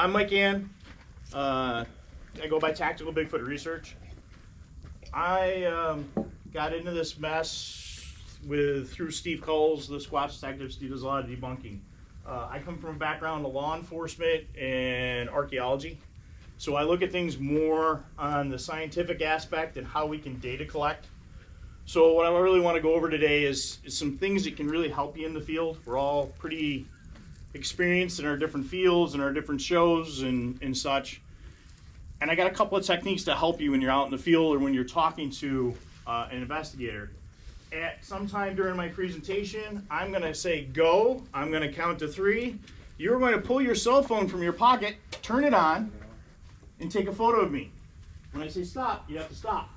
I'm Mike Ann. I go by Tactical Bigfoot Research. I got into this mess through Steve Coles, the Squatch detective. Steve does a lot of debunking. I come from a background of law enforcement and archaeology. So I look at things more on the scientific aspect and how we can data collect. So what I really want to go over today is some things that can really help you in the field. We're all pretty experienced in our different fields and our different shows and such. And I got a couple of techniques to help you when you're out in the field or when you're talking to an investigator. At some time during my presentation, I'm going to say go. I'm going to count to 3. You're going to pull your cell phone from your pocket, turn it on, and take a photo of me. When I say stop, you have to stop.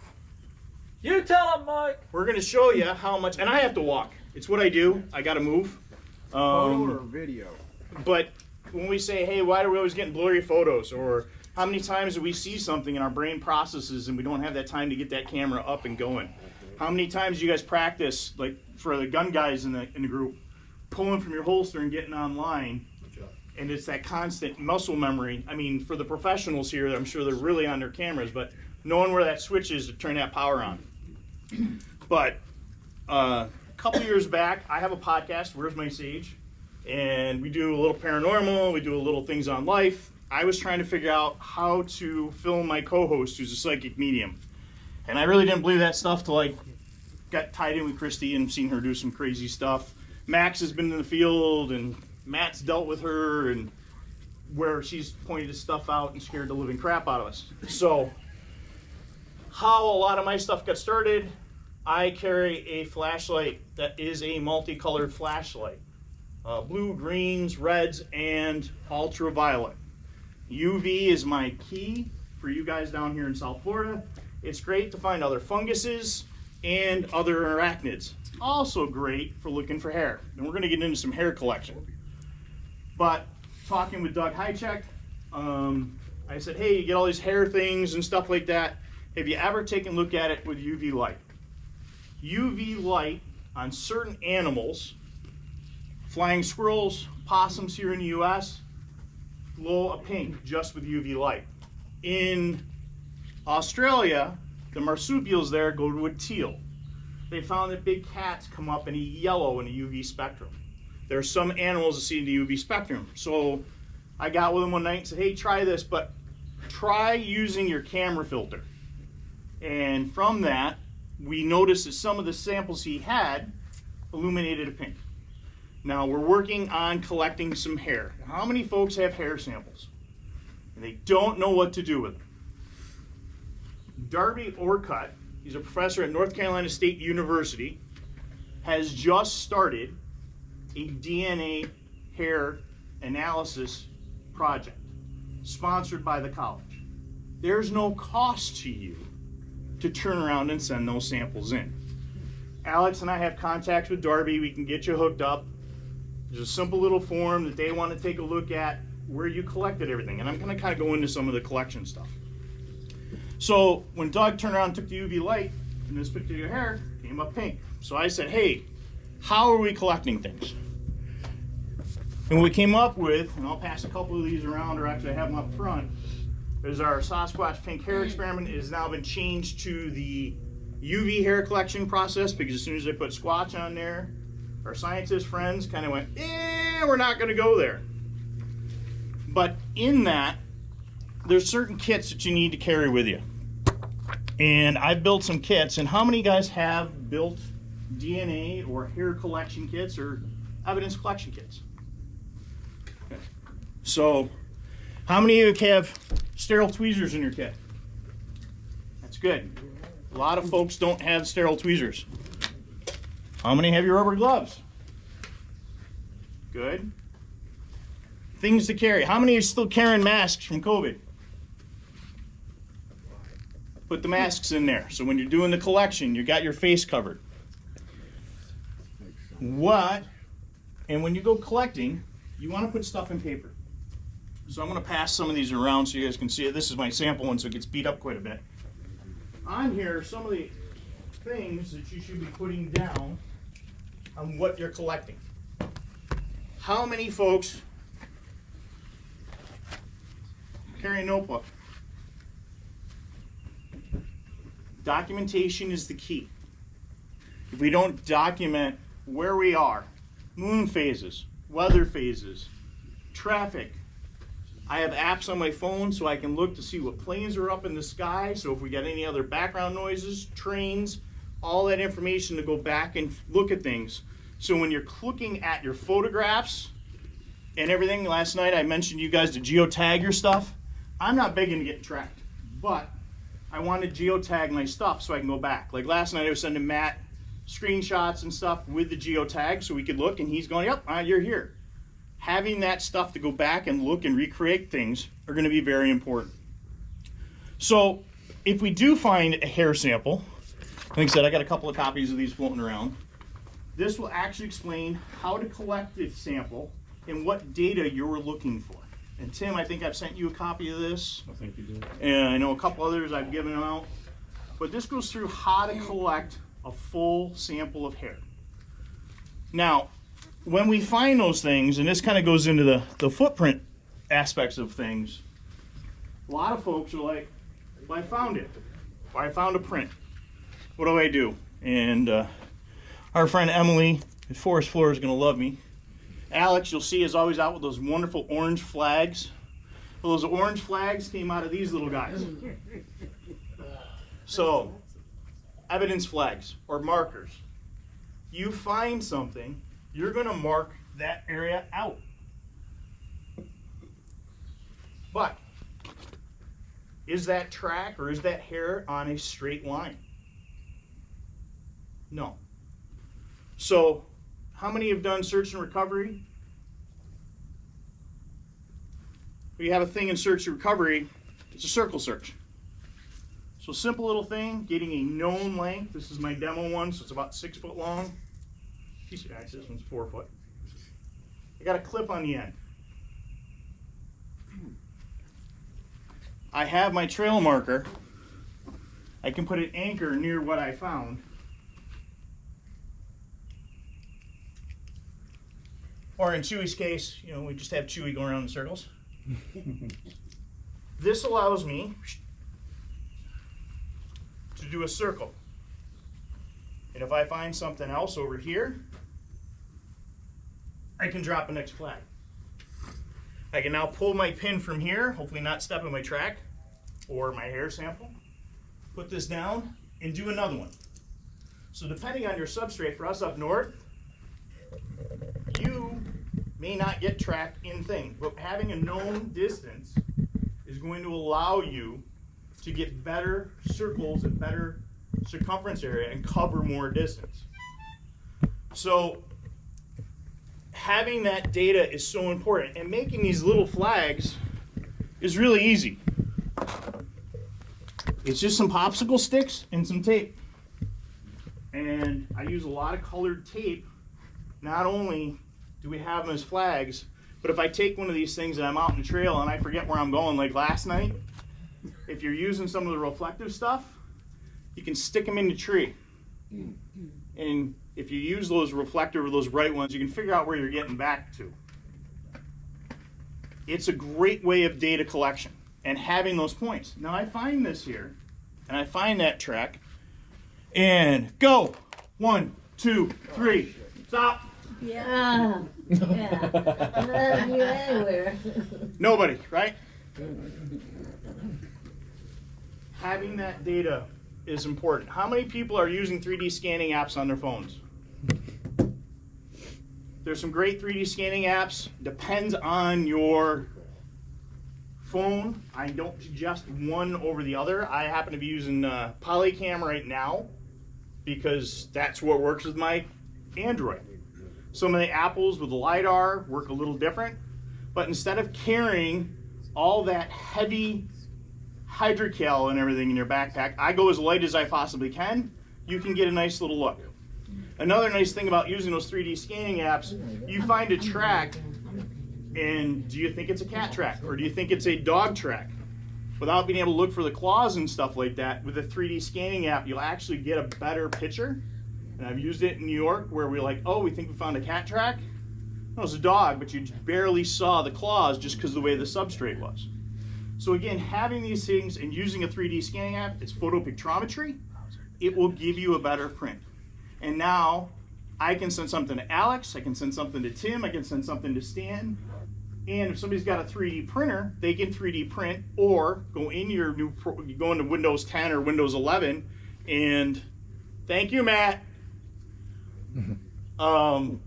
You tell him, Mike. We're going to show you how much, and I have to walk. It's what I do. I got to move. Photo or video? But when we say, hey, why are we always getting blurry photos? Or how many times do we see something and our brain processes and we don't have that time to get that camera up and going? How many times do you guys practice, like for the gun guys in the group, pulling from your holster and getting online? And it's that constant muscle memory. I mean, for the professionals here, I'm sure they're really on their cameras, but knowing where that switch is to turn that power on. But a couple years back, I have a podcast, Where's My Sage? And we do a little paranormal, we do a little things on life. I was trying to figure out how to film my co-host, who's a psychic medium. And I really didn't believe that stuff till I got tied in with Christy and seen her do some crazy stuff. Max has been in the field, and Matt's dealt with her, and where she's pointed stuff out and scared the living crap out of us. So, how a lot of my stuff got started, I carry a flashlight that is a multicolored flashlight. Blue, greens, reds, and ultraviolet. UV is my key for you guys down here in South Florida. It's great to find other funguses and other arachnids. Also great for looking for hair. And we're going to get into some hair collection. But talking with Doug Hychek, I said, hey, you get all these hair things and stuff like that. Have you ever taken a look at it with UV light? UV light on certain animals, flying squirrels, possums here in the US, glow a pink just with UV light. In Australia, the marsupials there go to a teal. They found that big cats come up in a yellow in the UV spectrum. There are some animals that see the UV spectrum. So I got with him one night and said, hey, try this, but try using your camera filter. And from that, we noticed that some of the samples he had illuminated a pink. Now we're working on collecting some hair. How many folks have hair samples? And they don't know what to do with them. Darby Orcutt, he's a professor at North Carolina State University, has just started a DNA hair analysis project sponsored by the college. There's no cost to you to turn around and send those samples in. Alex and I have contacts with Darby. We can get you hooked up. There's a simple little form that they want to take a look at where you collected everything. And I'm going to kind of go into some of the collection stuff. So when Doug turned around and took the UV light, and this particular hair came up pink. So I said, hey, how are we collecting things? And what we came up with, and I'll pass a couple of these around, or actually I have them up front, is our Sasquatch pink hair experiment. It has now been changed to the UV hair collection process, because as soon as I put Squatch on there, our scientist friends kind of went, we're not going to go there. But in that, there's certain kits that you need to carry with you. And I've built some kits. And how many guys have built DNA or hair collection kits or evidence collection kits? Okay. So how many of you have sterile tweezers in your kit? That's good. A lot of folks don't have sterile tweezers. How many have your rubber gloves? Good. Things to carry. How many are still carrying masks from COVID? Put the masks in there. So when you're doing the collection, you got your face covered. What? And when you go collecting, you want to put stuff in paper. So I'm going to pass some of these around so you guys can see it. This is my sample one, so it gets beat up quite a bit. On here are some of the things that you should be putting down on what you're collecting. How many folks carry a notebook. Documentation is the key. If we don't document where we are, moon phases, weather phases, traffic. I have apps on my phone so I can look to see what planes are up in the sky. So if we got any other background noises, trains, all that information to go back and look at things. So when you're looking at your photographs and everything, last night I mentioned you guys to geotag your stuff. I'm not big into getting tracked, but I want to geotag my stuff so I can go back. Like last night I was sending Matt screenshots and stuff with the geotag so we could look, and he's going, yep, you're here. Having that stuff to go back and look and recreate things are going to be very important. So if we do find a hair sample, like I said, I got a couple of copies of these floating around. This will actually explain how to collect the sample and what data you were looking for. And Tim, I think I've sent you a copy of this. I think you did. And I know a couple others I've given them out. But this goes through how to collect a full sample of hair. Now, when we find those things, and this kind of goes into the footprint aspects of things, a lot of folks are like, well, I found it. Or I found a print. What do I do? And our friend Emily at Forest Floor is going to love me. Alex, you'll see, is always out with those wonderful orange flags. Well, those orange flags came out of these little guys. So, evidence flags or markers. You find something, you're going to mark that area out. But is that track or is that hair on a straight line? No. So, how many have done search and recovery? We have a thing in search and recovery, it's a circle search. So simple little thing, getting a known length. This is my demo one, so it's about 6 foot long. This one's 4 foot. I got a clip on the end. I have my trail marker. I can put an anchor near what I found. Or in Chewy's case, you know, we just have Chewy going around in circles. This allows me to do a circle. And if I find something else over here, I can drop a next flag. I can now pull my pin from here, hopefully not step in my track or my hair sample, put this down and do another one. So depending on your substrate, for us up north, you may not get tracked in things, but having a known distance is going to allow you to get better circles and better circumference area and cover more distance. So having that data is so important, and making these little flags is really easy. It's just some popsicle sticks and some tape. And I use a lot of colored tape. Not only do we have them as flags, but if I take one of these things and I'm out in the trail and I forget where I'm going, like last night, if you're using some of the reflective stuff, you can stick them in the tree. And if you use those reflective or those bright ones, you can figure out where you're getting back to. It's a great way of data collection and having those points. Now I find this here, and I find that track, and go. 1, 2, 3, stop. Yeah. Yeah. Not you anywhere. Nobody, right? Having that data is important. How many people are using 3D scanning apps on their phones? There's some great 3D scanning apps. Depends on your phone. I don't suggest one over the other. I happen to be using Polycam right now because that's what works with my Android. Some of the Apples with the LiDAR work a little different, but instead of carrying all that heavy hydrocal and everything in your backpack, I go as light as I possibly can. You can get a nice little look. Another nice thing about using those 3D scanning apps, you find a track, and do you think it's a cat track or do you think it's a dog track? Without being able to look for the claws and stuff like that, with a 3D scanning app, you'll actually get a better picture. And I've used it in New York where we're like, oh, we think we found a cat track. No, it was a dog, but you barely saw the claws just because of the way the substrate was. So again, having these things and using a 3D scanning app, it's photopictometry. It will give you a better print. And now I can send something to Alex, I can send something to Tim, I can send something to Stan. And if somebody's got a 3D printer, they can 3D print or go in your go into Windows 10 or Windows 11 and thank you, Matt. The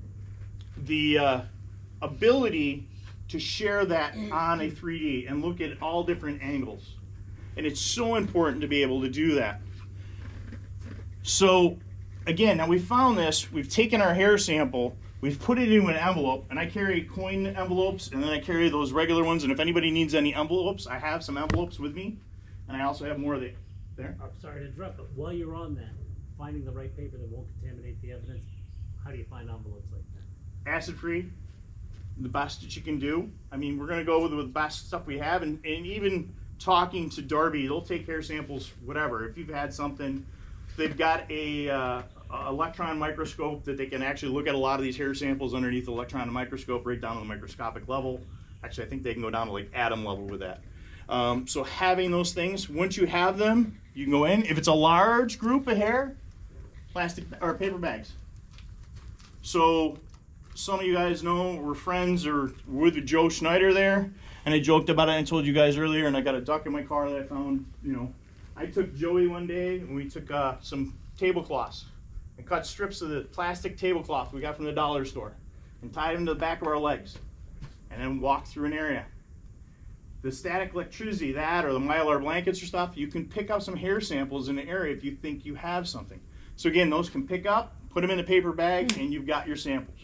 ability to share that on a 3D and look at all different angles. And it's so important to be able to do that. So again, now we found this, we've taken our hair sample, we've put it into an envelope, and I carry coin envelopes, and then I carry those regular ones, and if anybody needs any envelopes, I have some envelopes with me, and I also have more of it there. I'm sorry to interrupt, but while you're on that, finding the right paper that won't contaminate the evidence, how do you find envelopes like that? Acid-free, the best that you can do. I mean, we're gonna go with the best stuff we have, and even talking to Darby, they'll take hair samples, whatever. If you've had something, they've got a electron microscope that they can actually look at a lot of these hair samples underneath the electron microscope right down to the microscopic level. Actually, I think they can go down to like atom level with that. So having those things, once you have them, you can go in. If it's a large group of hair, plastic or paper bags. So some of you guys know we're friends or with Joe Schneider there, and I joked about it and told you guys earlier, and I got a duck in my car that I found, you know. I took Joey one day and we took some tablecloths and cut strips of the plastic tablecloth we got from the dollar store and tied them to the back of our legs and then walked through an area. The static electricity, that or the mylar blankets or stuff, you can pick up some hair samples in the area if you think you have something. So again, those can pick up, put them in a paper bag, and you've got your samples.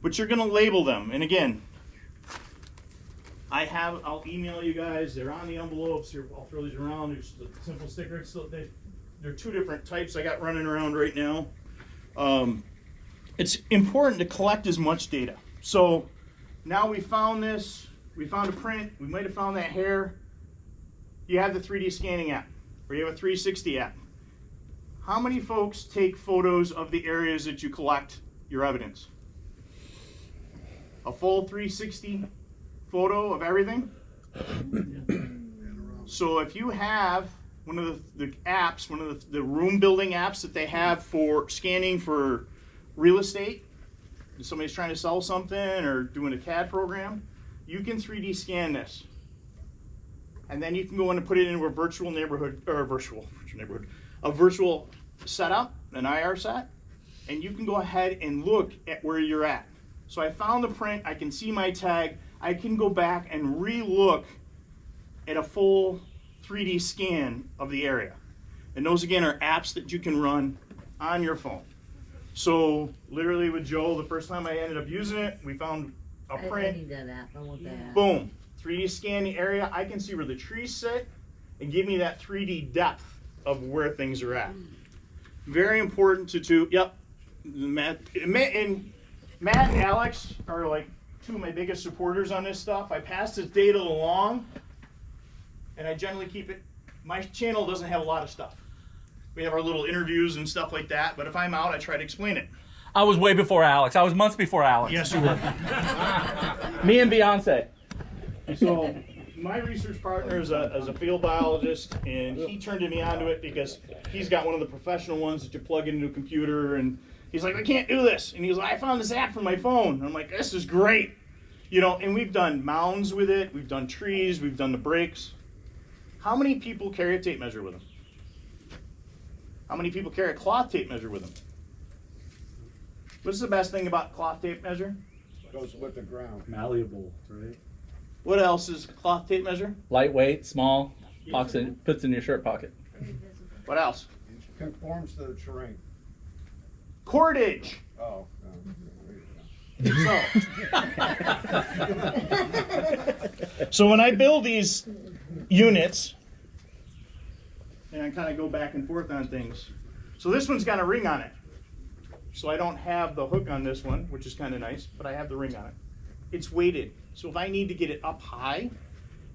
But you're gonna label them, and again, I'll email you guys, they're on the envelopes, here, I'll throw these around, there's the simple stickers, so they're two different types I got running around right now. It's important to collect as much data. So now we found this, we found a print, we might have found that hair. You have the 3D scanning app, or you have a 360 app. How many folks take photos of the areas that you collect your evidence? A full 360 photo of everything? So if you have one of the apps, one of the room building apps that they have for scanning for real estate, if somebody's trying to sell something or doing a CAD program, you can 3D scan this. And then you can go in and put it into a virtual neighborhood, or a virtual setup, an IR set, and you can go ahead and look at where you're at. So I found the print, I can see my tag, I can go back and re-look at a full 3D scan of the area. And those again are apps that you can run on your phone. So literally with Joe, the first time I ended up using it, we found a print. I need that app. I want that app. Boom, 3D scan the area. I can see where the trees sit and give me that 3D depth of where things are at. Very important to yep, Matt and Alex are like two of my biggest supporters on this stuff. I pass this data along, and I generally keep it. My channel doesn't have a lot of stuff. We have our little interviews and stuff like that, but if I'm out, I try to explain it. I was way before Alex. I was months before Alex. Yes, you were. Me and Beyonce. So my research partner is a field biologist, and he turned me onto it because he's got one of the professional ones that you plug into a computer, and he's like, I can't do this. And he's like, I found this app from my phone. And I'm like, this is great. You know, and we've done mounds with it. We've done trees. We've done the breaks. How many people carry a tape measure with them? How many people carry a cloth tape measure with them? What's the best thing about cloth tape measure? Goes with the ground. Malleable, right? What else is cloth tape measure? Lightweight, small, puts in your shirt pocket. What else? Conforms to the terrain. Cordage. Oh. So when I build these units, and I kind of go back and forth on things. So this one's got a ring on it. So I don't have the hook on this one, which is kind of nice, but I have the ring on it. It's weighted. So if I need to get it up high,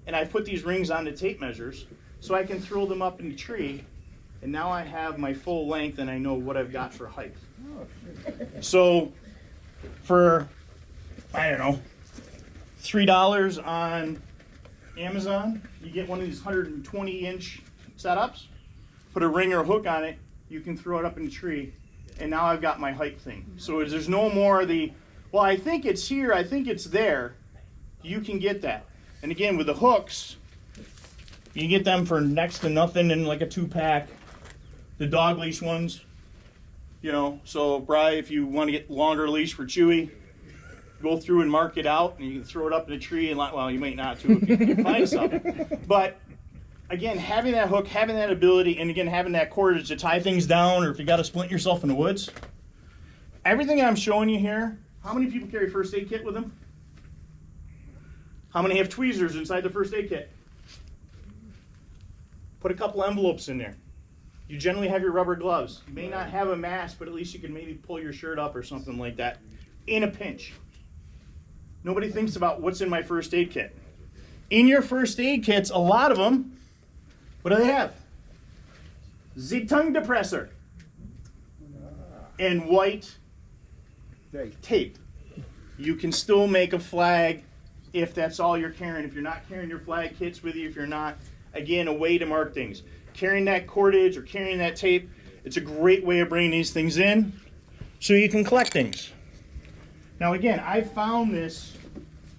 and I put these rings on the tape measures, so I can throw them up in the tree, and now I have my full length and I know what I've got for height. So for, I don't know, $3 on Amazon, you get one of these 120-inch setups, put a ring or a hook on it, you can throw it up in the tree, and now I've got my height thing. So there's no more the, well, I think it's here, I think it's there. You can get that. And again, with the hooks, you can get them for next to nothing in like a 2-pack. The dog leash ones, you know, so Bri, if you want to get longer leash for Chewy, go through and mark it out, and you can throw it up in a tree, and well, you might not too if you can find something. But again, having that hook, having that ability, and again, having that cordage to tie things down, or if you got to splint yourself in the woods, everything I'm showing you here, how many people carry first aid kit with them? How many have tweezers inside the first aid kit? Put a couple envelopes in there. You generally have your rubber gloves. You may not have a mask, but at least you can maybe pull your shirt up or something like that in a pinch. Nobody thinks about what's in my first aid kit. In your first aid kits, a lot of them, what do they have? The tongue depressor and white tape. You can still make a flag if that's all you're carrying. If you're not carrying your flag kits with you, if you're not, again, a way to mark things. Carrying that cordage or carrying that tape, it's a great way of bringing these things in so you can collect things. Now again, I found this,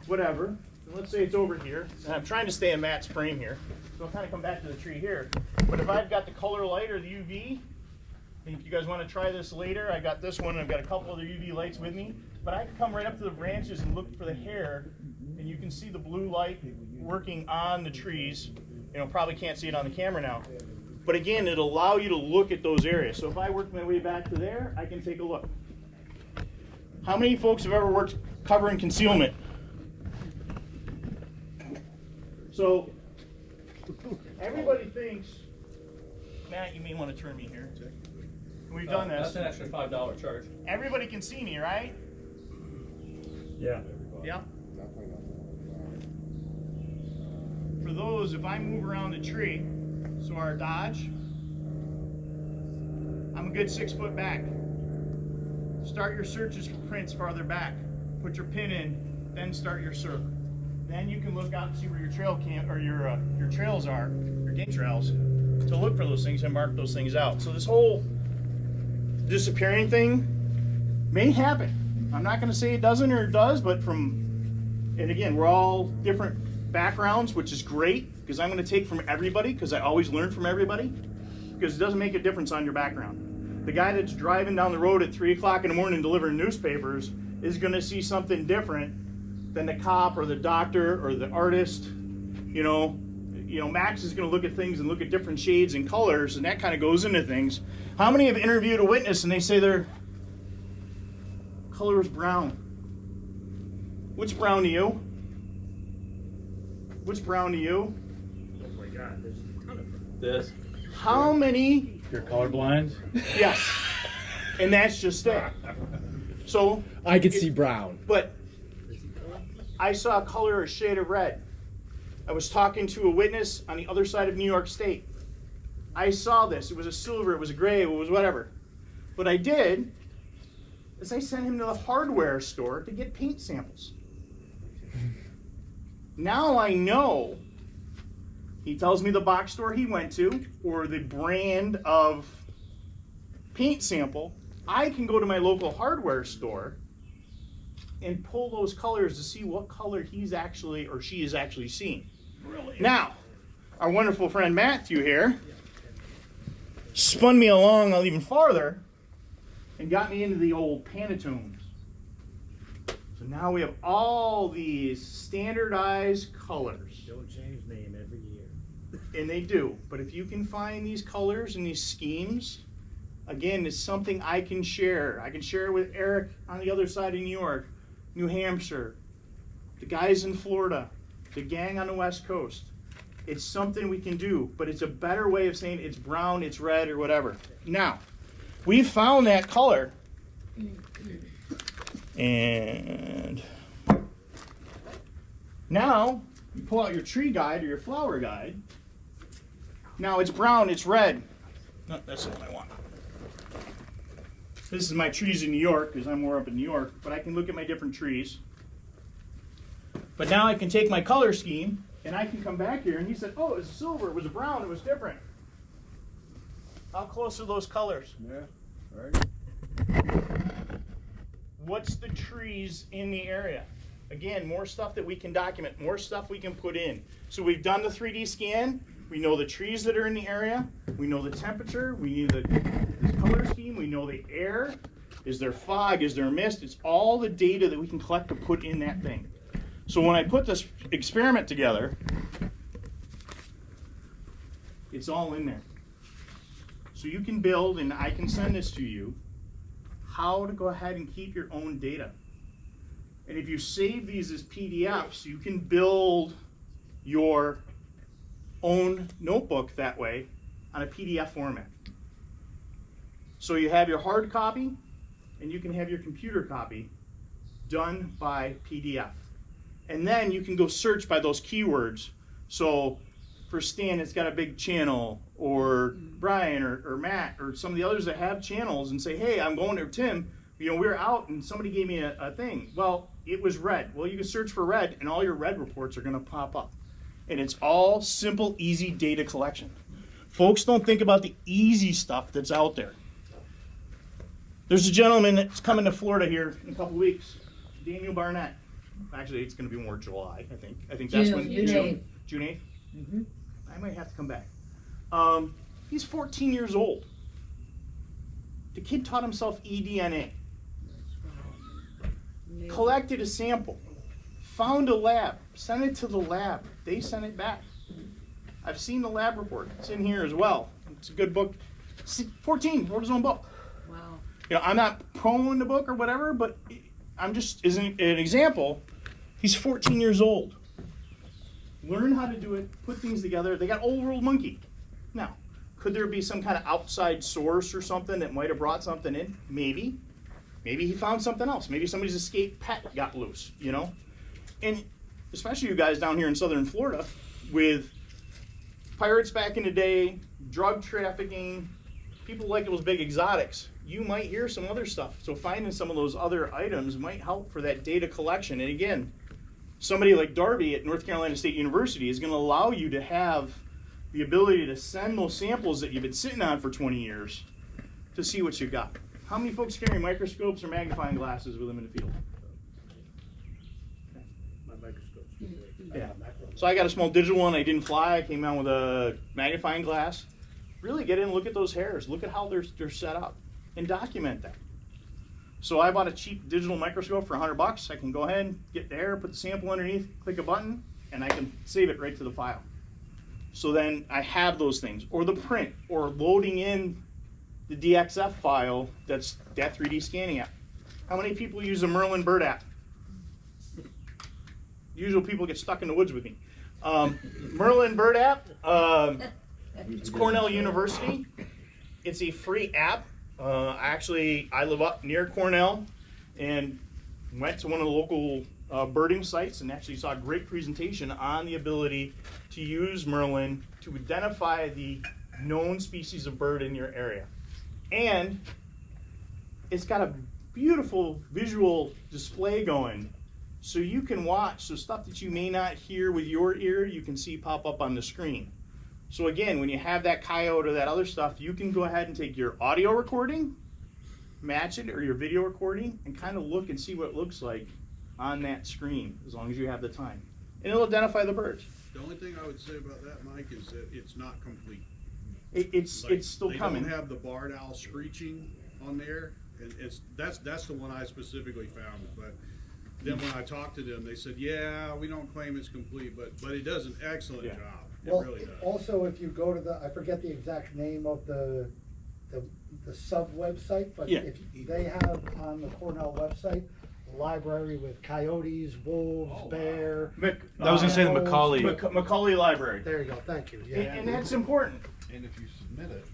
whatever, let's say it's over here, and I'm trying to stay in Matt's frame here, so I'll kind of come back to the tree here. But if I've got the color light or the UV, and if you guys want to try this later, I got this one, I've got a couple other UV lights with me, but I can come right up to the branches and look for the hair, and you can see the blue light working on the trees. You know, probably can't see it on the camera now. But again, it'll allow you to look at those areas. So if I work my way back to there, I can take a look. How many folks have ever worked cover and concealment? So everybody thinks, Matt, you may want to turn me here. We've done this. That's an extra $5 charge. Everybody can see me, right? Yeah. Yeah. For those, if I move around the tree, so our dodge, I'm a good 6 foot back. Start your searches for prints farther back. Put your pin in, then start your circle. Then you can look out and see where your trail camp or your trails are, your game trails, to look for those things and mark those things out. So this whole disappearing thing may happen. I'm not going to say it doesn't or it does, but and again, we're all different backgrounds, which is great because I'm going to take from everybody because I always learn from everybody because it doesn't make a difference on your background. The guy that's driving down the road at 3 o'clock in the morning delivering newspapers is going to see something different than the cop or the doctor or the artist. You know, Max is going to look at things and look at different shades and colors, and that kind of goes into things. How many have interviewed a witness and they say their color is brown? What's brown to you? What's brown to you? Oh my God, there's a ton of them. This. How many? You're colorblind? Yes. And that's just it. So I could see brown. But I saw a color, a shade of red. I was talking to a witness on the other side of New York State. I saw this. It was a silver, it was a gray, it was whatever. What I did is I sent him to the hardware store to get paint samples. Now I know. He tells me the box store he went to or the brand of paint sample. I can go to my local hardware store and pull those colors to see what color he's actually or she is actually seeing. Really? Now, our wonderful friend Matthew here spun me along even farther and got me into the old Pantones. So now we have all these standardized colors. Don't change name every year. And they do. But if you can find these colors and these schemes, again, it's something I can share. I can share it with Eric on the other side of New York, New Hampshire, the guys in Florida, the gang on the West Coast. It's something we can do, but it's a better way of saying it's brown, it's red, or whatever. Now, we found that color, and now you pull out your tree guide or your flower guide. Now it's brown, it's red. No, that's the one I want. This is my trees in New York because I'm more up in New York, but I can look at my different trees. But now I can take my color scheme And I can come back here and he said, oh, it was silver, it was brown, it was different. How close are those colors? Yeah, right. What's the trees in the area? Again, more stuff that we can document, more stuff we can put in. So we've done the 3D scan. We know the trees that are in the area. We know the temperature. We know the color scheme. We know the air. Is there fog? Is there mist? It's all the data that we can collect to put in that thing. So when I put this experiment together, it's all in there. So you can build, and I can send this to you, how to go ahead and keep your own data. And if you save these as PDFs, you can build your own notebook that way on a PDF format. So you have your hard copy, and you can have your computer copy done by PDF. And then you can go search by those keywords. So for Stan, it's got a big channel, or Brian or Matt or some of the others that have channels, and say, hey, I'm going to Tim, you know, we were out and somebody gave me a thing. Well, it was red. Well, you can search for red and all your red reports are gonna pop up. And it's all simple, easy data collection. Folks don't think about the easy stuff that's out there. There's a gentleman that's coming to Florida here in a couple weeks, Daniel Barnett. Actually, it's gonna be more July, I think. I think that's when, June 8th. Mm-hmm. I might have to come back. He's 14 years old. The kid taught himself eDNA. Collected a sample, found a lab, sent it to the lab. They sent it back. I've seen the lab report. It's in here as well. It's a good book. 14, wrote his own book. Wow. You know, I'm not promoting the book or whatever, but I'm just, as an example, he's 14 years old. Learn how to do it, put things together. They got Old World Monkey. Now, could there be some kind of outside source or something that might have brought something in? Maybe. Maybe he found something else. Maybe somebody's escaped pet got loose, you know? And especially you guys down here in southern Florida with pirates back in the day, drug trafficking, people like those big exotics, you might hear some other stuff. So finding some of those other items might help for that data collection. And again, somebody like Darby at North Carolina State University is going to allow you to have the ability to send those samples that you've been sitting on for 20 years to see what you've got. How many folks carry microscopes or magnifying glasses with them in the field? My microscope's Yeah. So I got a small digital one. I didn't fly. I came out with a magnifying glass. Really get in and look at those hairs. Look at how they're set up and document that. So I bought a cheap digital microscope for $100. I can go ahead and get the hair, put the sample underneath, click a button, and I can save it right to the file. So then I have those things, or the print, or loading in the DXF file that's that 3D scanning app. How many people use the Merlin Bird app? Usually people get stuck in the woods with me. Merlin Bird app, it's Cornell University. It's a free app. Actually, I live up near Cornell and went to one of the local birding sites and actually saw a great presentation on the ability to use Merlin to identify the known species of bird in your area. And it's got a beautiful visual display going, so you can watch. So stuff that you may not hear with your ear, you can see pop up on the screen. So again, when you have that coyote or that other stuff, you can go ahead and take your audio recording, match it, or your video recording, and kind of look and see what it looks like on that screen, as long as you have the time. And it'll identify the birds. The only thing I would say about that, Mike, is that it's not complete. It's still they coming. They don't have the barred owl screeching on there, and that's the one I specifically found. But then when I talked to them, they said, "Yeah, we don't claim it's complete, but it does an excellent job. It Well, really does." also, if you go to the, I forget the exact name of the sub website, but Yeah. if they have on the Cornell website, a library with coyotes, wolves, bear. I was gonna say the Macaulay. Macaulay Library. There you go, thank you. Yeah. And that's important. And if you submit it,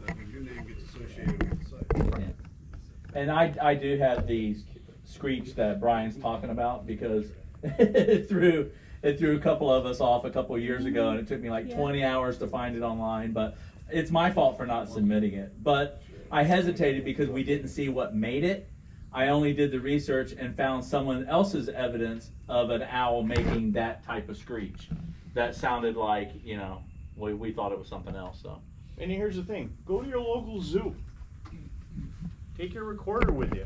that means your name gets associated with the site. Yeah. And I do have the Screech that Brian's talking about, because it threw a couple of us off a couple of years ago, and it took me like 20 hours to find it online. But it's my fault for not submitting it. But I hesitated because we didn't see what made it. I only did the research and found someone else's evidence of an owl making that type of screech. That sounded like, you know, we thought it was something else. So. And here's the thing, go to your local zoo. Take your recorder with you.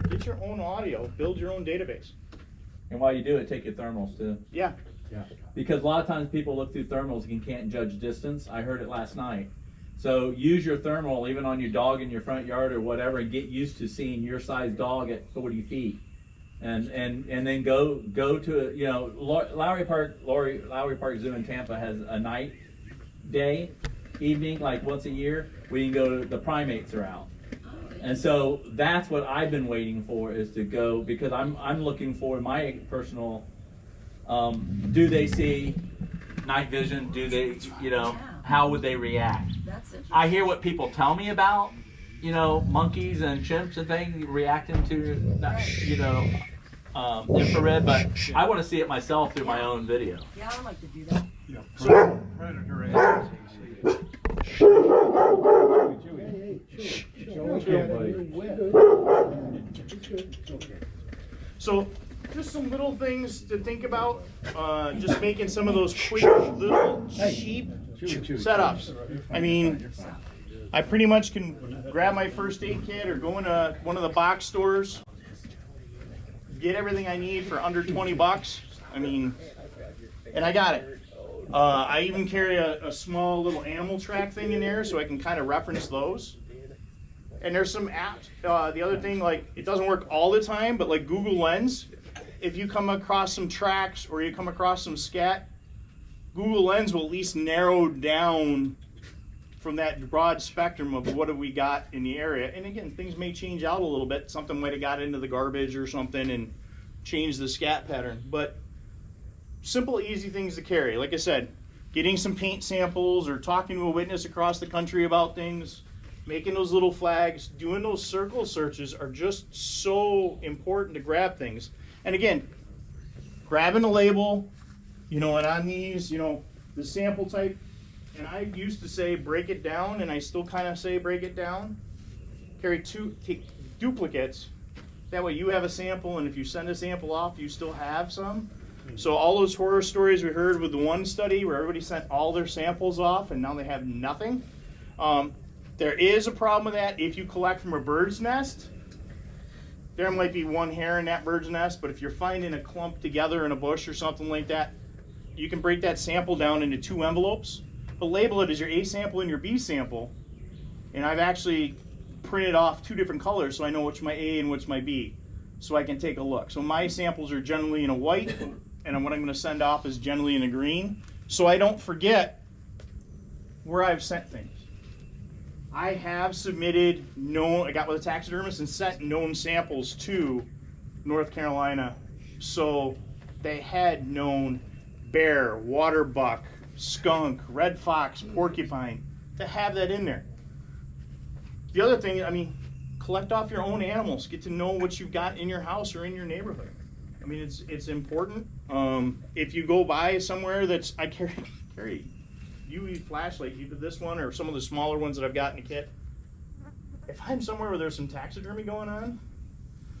Get your own audio, build your own database. And while you do it, take your thermals too. Yeah. Yeah. Because a lot of times people look through thermals and can't judge distance. I heard it last night. So use your thermal even on your dog in your front yard or whatever, and get used to seeing your size dog at 40 feet. And then go to, you know, Lowry Park Zoo in Tampa has a night, day, evening, like once a year, where you can go to, the primates are out. And so that's what I've been waiting for, is to go, because I'm looking for my personal, do they see night vision? Do they, you know, how would they react? I hear what people tell me about, you know, monkeys and chimps and things reacting to, you know, infrared, but I want to see it myself through my own video. Yeah, I'd like to do that. Yeah, predator agency. So just some little things to think about. Just making some of those quick little cheap setups. I mean, I pretty much can grab my first aid kit or go into one of the box stores, get everything I need for under 20 bucks. I mean, and I got it. I even carry a small little animal track thing in there so I can kind of reference those. And there's some apps. The other thing, like, it doesn't work all the time, but like Google Lens, if you come across some tracks or you come across some scat, Google Lens will at least narrow down from that broad spectrum of what have we got in the area. And again, things may change out a little bit. Something might have got into the garbage or something and changed the scat pattern. But simple, easy things to carry. Like I said, getting some paint samples or talking to a witness across the country about things, making those little flags, doing those circle searches are just so important to grab things. And again, grabbing a label, you know, and on these, you know, the sample type, and I used to say break it down, and I still kind of say break it down. Carry take duplicates. That way you have a sample, and if you send a sample off, you still have some. So all those horror stories we heard with the one study where everybody sent all their samples off and now they have nothing. There is a problem with that if you collect from a bird's nest. There might be one hair in that bird's nest, but if you're finding a clump together in a bush or something like that, you can break that sample down into 2 envelopes, but label it as your A sample and your B sample. And I've actually printed off 2 different colors so I know which my A and which my B, so I can take a look. So my samples are generally in a white, and what I'm going to send off is generally in a green, so I don't forget where I've sent things. I have submitted I got with a taxidermist and sent known samples to North Carolina, so they had known bear, water buck, skunk, red fox, porcupine, to have that in there. The other thing, I mean, collect off your own animals. Get to know what you've got in your house or in your neighborhood. I mean, it's important. If you go by somewhere that's, I carry UV flashlight, either this one or some of the smaller ones that I've got in the kit. If I'm somewhere where there's some taxidermy going on,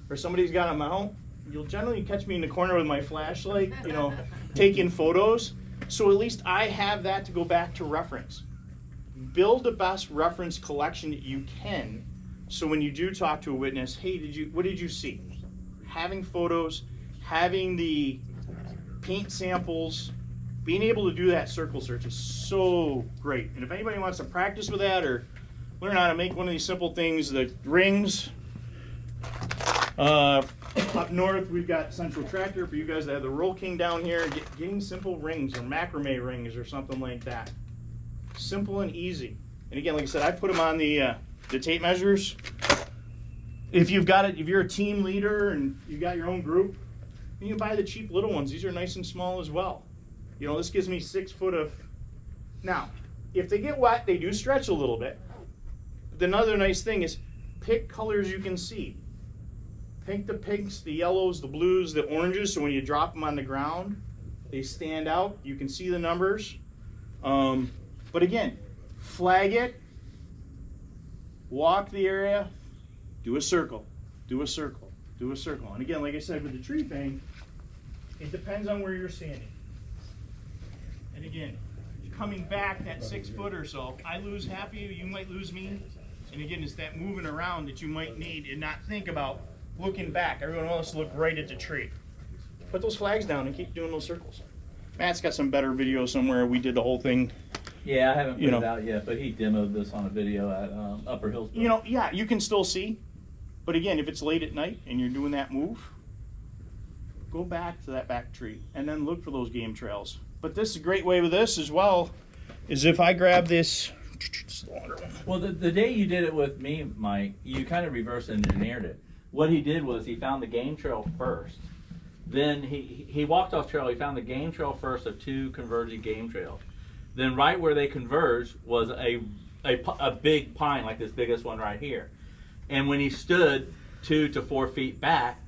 or somebody's got a mount, you'll generally catch me in the corner with my flashlight, you know, taking photos. So at least I have that to go back to reference. Build the best reference collection that you can, so when you do talk to a witness, hey, what did you see? Having photos, having the paint samples, being able to do that circle search is so great. And if anybody wants to practice with that or learn how to make one of these simple things, the rings, up north we've got Central Tractor for you guys that have the Roll King down here. Getting simple rings or macrame rings or something like that. Simple and easy. And again, like I said, I put them on the tape measures. If you've got it, if you're a team leader and you've got your own group, you can buy the cheap little ones. These are nice and small as well. You know, this gives me 6 foot of. Now, if they get wet, they do stretch a little bit. But another nice thing is pick colors you can see. Pick the pinks, the yellows, the blues, the oranges, so when you drop them on the ground, they stand out. You can see the numbers. But again, flag it, walk the area, do a circle. do a circle, do a circle. And again, like I said, with the tree thing, it depends on where you're standing. And again, coming back that 6 foot or so, I lose half of you, you might lose me. And again, it's that moving around that you might need and not think about looking back. Everyone wants to look right at the tree. Put those flags down and keep doing those circles. Matt's got some better video somewhere. We did the whole thing. Yeah, I haven't put it out yet, but he demoed this on a video at Upper Hillsborough. You know, yeah, you can still see. But again, if it's late at night and you're doing that move, go back to that back tree and then look for those game trails. But this is a great way with this as well, is if I grab this, well, the day you did it with me, Mike, you kind of reverse engineered it. What he did was he found the game trail first. Then he walked off trail. He found the game trail first of 2 converging game trails. Then right where they converged was a big pine, like this biggest one right here. And when he stood 2 to 4 feet back,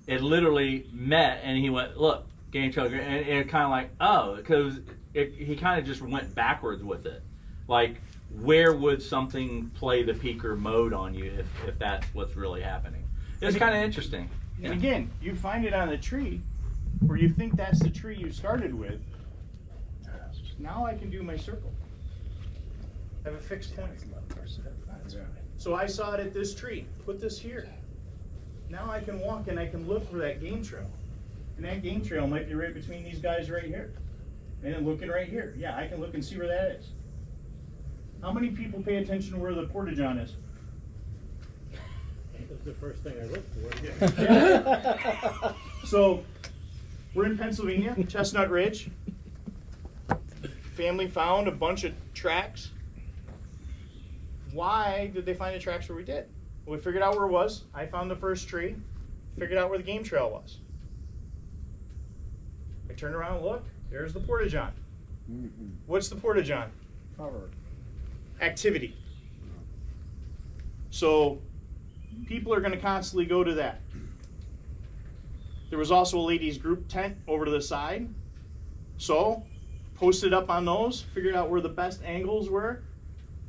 it literally met, and he went, look, game trail, and it kind of like, oh, because he kind of just went backwards with it. Like, where would something play the peaker mode on you if that's what's really happening? It's kind of interesting. And again, you find it on the tree where you think that's the tree you started with. Now I can do my circle. I have a fixed point. So I saw it at this tree. Put this here. Now I can walk and I can look for that game trail. And that game trail might be right between these guys right here. And then looking right here. Yeah, I can look and see where that is. How many people pay attention to where the porta-john is? That's the first thing I looked for. Yeah. So, we're in Pennsylvania, Chestnut Ridge. Family found a bunch of tracks. Why did they find the tracks where we did? Well, we figured out where it was. I found the first tree. Figured out where the game trail was. I turned around and looked. There's the porta-john. What's the porta-john? Cover. Activity. So people are going to constantly go to that. There was also a ladies group tent over to the side. So posted up on those, figured out where the best angles were,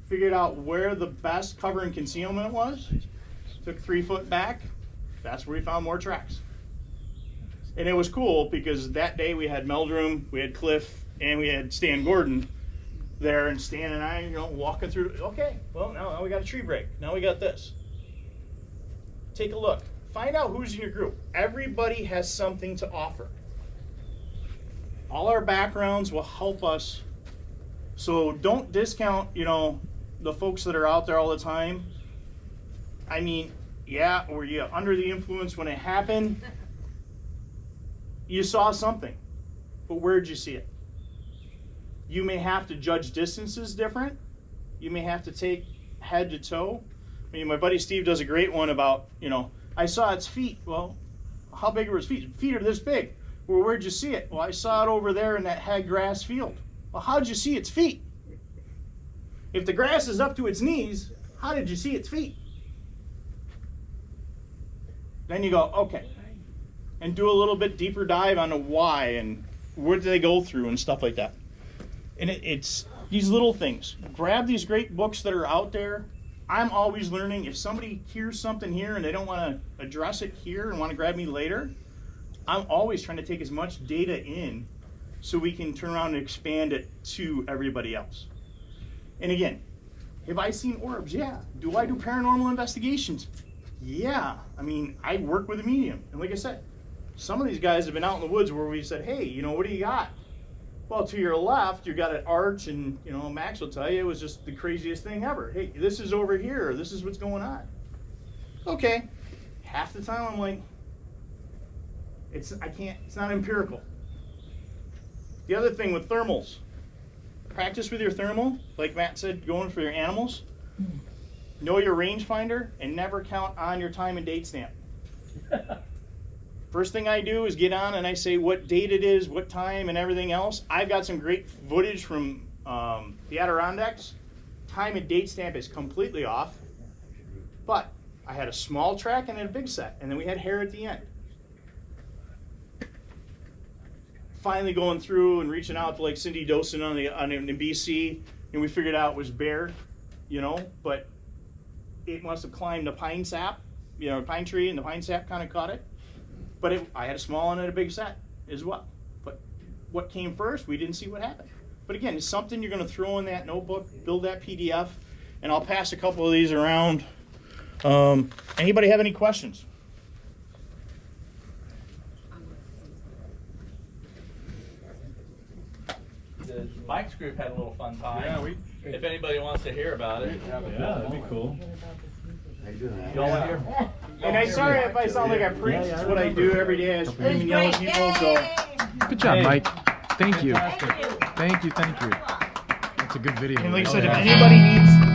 figured out where the best cover and concealment was, took 3 foot back. That's where we found more tracks. And it was cool because that day we had Meldrum, we had Cliff, and we had Stan Gordon there, and Stan and I, walking through. Okay, well, now we got a tree break. Now we got this. Take a look. Find out who's in your group. Everybody has something to offer. All our backgrounds will help us. So don't discount, the folks that are out there all the time. I mean, yeah, were you under the influence when it happened? You saw something, but where'd you see it? You may have to judge distances different. You may have to take head to toe. I mean, my buddy Steve does a great one about, I saw its feet. Well, how big were its feet? Feet are this big. Well, where'd you see it? Well, I saw it over there in that head grass field. Well, how'd you see its feet? If the grass is up to its knees, how did you see its feet? Then you go, okay, and do a little bit deeper dive on the why and where did they go through and stuff like that. And it's these little things. Grab these great books that are out there. I'm always learning. If somebody hears something here and they don't want to address it here and want to grab me later, I'm always trying to take as much data in so we can turn around and expand it to everybody else. And again, have I seen orbs? Yeah. Do I do paranormal investigations? Yeah. I mean, I work with a medium. And like I said, some of these guys have been out in the woods where we said, hey, what do you got? Well, to your left, you got an arch, and Max will tell you it was just the craziest thing ever. Hey, this is over here. This is what's going on. Okay. Half the time I'm like, it's not empirical. The other thing with thermals, practice with your thermal, like Matt said, going for your animals. Know your rangefinder and never count on your time and date stamp. First thing I do is get on and I say what date it is, what time, and everything else. I've got some great footage from the Adirondacks. Time and date stamp is completely off. But I had a small track and a big set, and then we had hair at the end. Finally going through and reaching out to like Cindy Dosen in BC, and we figured out it was bear, but it must have climbed a pine sap pine tree and the pine sap kind of caught it. But I had a small one and a big set as well. But what came first, we didn't see what happened. But again, it's something you're going to throw in that notebook, build that PDF, and I'll pass a couple of these around. Anybody have any questions? Mike's group had a little fun time. Yeah, if anybody wants to hear about it, yeah, that'd be cool. y'all want to hear? And I'm sorry if I sound like I preach. It's what I do every day. I scream and yell at people. So Good job, Hey. Mike. Thank you. Thank you. Thank you. Thank you. That's a good video. and like I said, if anybody needs